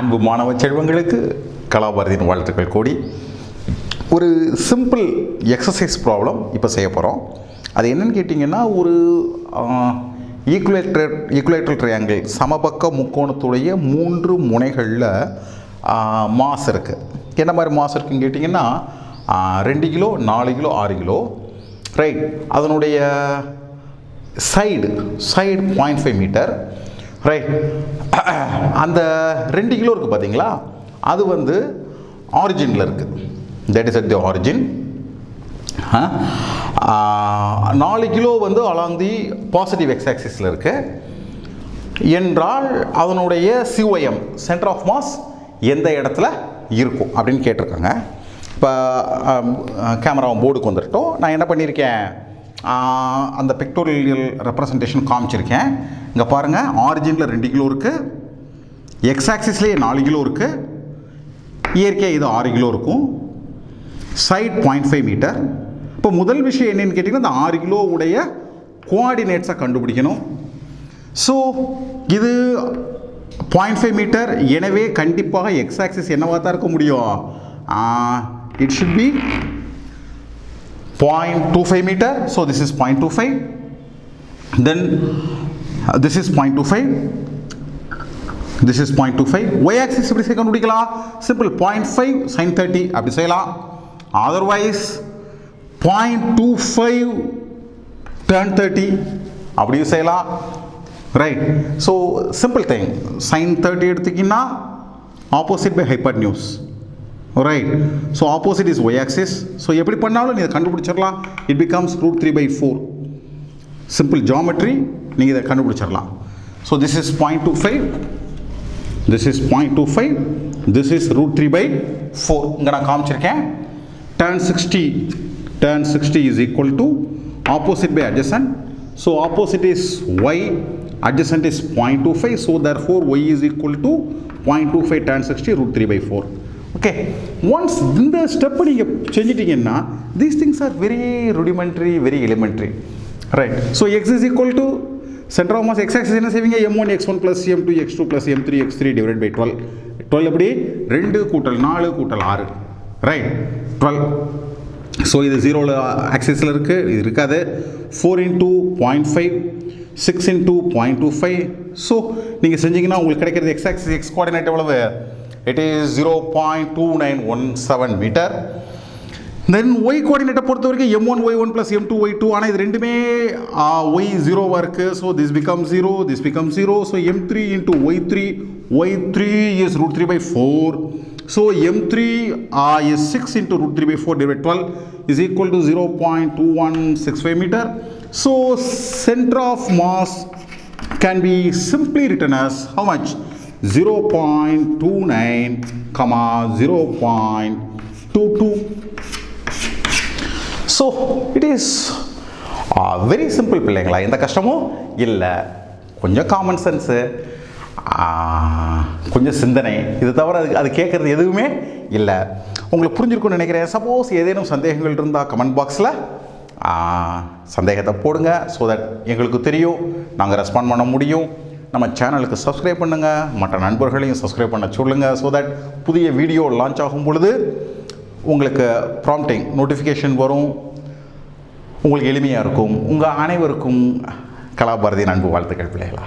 அன்பு மாணவ செல்வங்களுக்கு கலாபாரதியின் வாழ்த்துக்கள் கோடி. ஒரு சிம்பிள் எக்ஸசைஸ் ப்ராப்ளம் இப்போ செய்ய போகிறோம். அது என்னென்னு கேட்டிங்கன்னா, ஒரு ஈக்குலேட்டரல் ட்ரையாங்கிள் சமபக்க முக்கோணத்துடைய 3 முனைகளில் மாஸ் இருக்குது. என்ன மாதிரி மாஸ் இருக்குதுன்னு கேட்டிங்கன்னா 2 கிலோ, 4 கிலோ, 6 கிலோ, ரைட். அதனுடைய சைடு 0.5 மீட்டர், ரைட். அந்த 2 கிலோ இருக்குது பார்த்தீங்களா, அது வந்து ஆரிஜினில் இருக்குது. That is at the origin. 4 kilo வந்து அலாங் தி பாசிட்டிவ் எக்ஸ் ஆக்சிஸில் இருக்குது என்றால் அதனுடைய COM சென்டர் ஆஃப் மாஸ் எந்த இடத்துல இருக்கும் அப்படின்னு கேட்டிருக்காங்க. இப்போ கேமராவும் போர்டுக்கு வந்துட்டோம். நான் என்ன பண்ணியிருக்கேன், அந்த பிக்டோரியல் ரெப்ரசன்டேஷன் காமிச்சிருக்கேன். இங்கே பாருங்கள், ஆரிஜினில் 2 கிலோ இருக்குது, எக்ஸ் ஆக்சிஸ்லேயே 4 கிலோ இருக்குது, இயற்கையாக இது 6 கிலோ இருக்கும், சைட் 0.5 மீட்டர். இப்போ முதல் விஷயம் என்னென்னு கேட்டிங்கன்னா, இந்த 6 கிலோ உடைய கோஆர்டினேட்ஸை கண்டுபிடிக்கணும். ஸோ இது 0.5 மீட்டர், எனவே கண்டிப்பாக எக்ஸ் ஆக்சிஸ் என்னவாக தான் இருக்க முடியும், it should be 0.25 meter. So this is 0.25. Then this is 0.25. This is 0.25. Y axis எப்படி செய்ய கண்டுபிடிக்கலாம்? சிம்பிள் 0.5 sin 30 அப்படி செய்யலாம். அதர்வைஸ் 0.25 tan 30 அப்படியும் செய்யலாம், right. So simple thing, sin 30 எடுத்துக்கிங்கன்னா opposite by hypotenuse, right. So opposite is y axis. So எப்படி பண்ணாலும் நீங்கள் கண்டுபிடிச்சிடலாம். It becomes √3/4. சிம்பிள் ஜாமெட்ரி, நீங்கள் இதை கண்டுபிடிச்சிடலாம். So this is 0.25, this is 0.25, this is √3/4. இங்கே நான் காமிச்சிருக்கேன். tan 60 is equal to opposite by adjacent. So opposite is y, adjacent is 0.25. So therefore y is equal to 0.25 tan 60 √3/4. Okay, once இந்த ஸ்டெப்பை நீங்கள் செஞ்சிட்டிங்கன்னா these things are very rudimentary, very elementary, right. So X is equal to centre of mass X axis என்ன செய்வீங்க, m1 x1 + m2 x2 + m3 x3 / 12. 12 எப்படி 2 + 4 + 6, right, 12. So இது 0 ஆக்சிஸில் இருக்குது, இது இருக்காது. 4 × 0.5, 6 × 0.25. ஸோ நீங்கள் செஞ்சீங்கன்னா உங்களுக்கு கிடைக்கிறது எக்ஸ் ஆக்சிஸ் எக்ஸ் கோஆர்டினேட் எவ்வளவு, it is 0.2917 meter. Then y கோஆர்டினேட்டை பொறுத்த வரைக்கும் m1 y1 + m2 y2. ஆனால் இது ரெண்டுமே y 0வாக இருக்குது. So this becomes 0, this becomes 0. So m3 × y3 is √3/4. So m3 is 6 × √3/4 / 12 is equal to 0.2165 meter. So center of mass can be simply written as how much, 0.29, 0.22. So it is very simple பிள்ளைங்களா, எந்த கஷ்டமும் இல்லை. கொஞ்சம் common sense, கொஞ்சம் சிந்தனை, இது தவிர அது கேட்குறது எதுவுமே இல்லை. உங்களுக்கு புரிஞ்சிருக்கும்னு நினைக்கிறேன். சப்போஸ் ஏதேனும் சந்தேகங்கள் இருந்தால் கமெண்ட் பாக்ஸில் சந்தேகத்தை போடுங்க. ஸோ தட் எங்களுக்கு தெரியும், நாங்கள் ரெஸ்பாண்ட் பண்ண முடியும். நம்ம சேனலுக்கு சப்ஸ்கிரைப் பண்ணுங்கள், மற்ற நண்பர்களையும் சப்ஸ்கிரைப் பண்ண சொல்லுங்கள். ஸோ தட் புதிய வீடியோ லான்ச் ஆகும் பொழுது உங்களுக்கு ப்ராம்ப்டிங் நோட்டிஃபிகேஷன் வரும், உங்களுக்கு எளிமையாக இருக்கும். உங்கள் அனைவருக்கும் கலாபாரதியின் அன்பு வாழ்த்துக்கள் பிள்ளைகளா.